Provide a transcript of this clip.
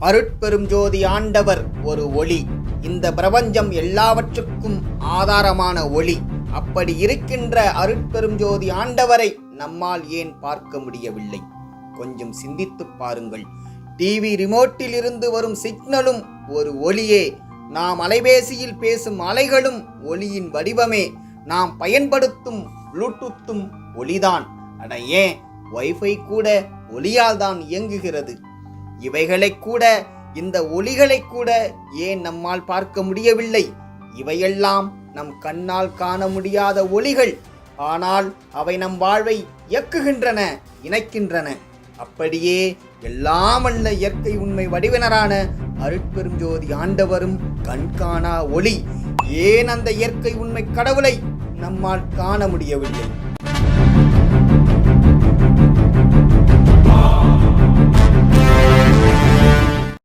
அருட்பெரும் ஜோதி ஆண்டவர் ஒரு ஒளி. இந்த பிரபஞ்சம் எல்லாவற்றுக்கும் ஆதாரமான ஒளி. அப்படி இருக்கின்ற அருட்பெரும் ஜோதி ஆண்டவரை நம்மால் ஏன் பார்க்க முடியவில்லை? கொஞ்சம் சிந்தித்துப் பாருங்கள். டிவி ரிமோட்டில் இருந்து வரும் சிக்னலும் ஒரு ஒளியே. நாம் அலைபேசியில் பேசும் அலைகளும் ஒளியின் வடிவமே. நாம் பயன்படுத்தும் ப்ளூடூத்தும் ஒளிதான். அட ஏன் வைஃபை கூட ஒளியால் தான் இயங்குகிறது. இவைகளை கூட, இந்த ஒளிகளை கூட ஏன் நம்மால் பார்க்க முடியவில்லை? இவையெல்லாம் நம் கண்ணால் காண முடியாத ஒளிகள். ஆனால் அவை நம் வாழ்வை இயக்குகின்றன, இணைக்கின்றன. அப்படியே எல்லாமல்ல இயற்கை உண்மை வடிவினரான அருட்பெரும் ஜோதி ஆண்டவரும் கண்காணா ஒளி. ஏன் அந்த இயற்கை உண்மை கடவுளை நம்மால் காண முடியவில்லை?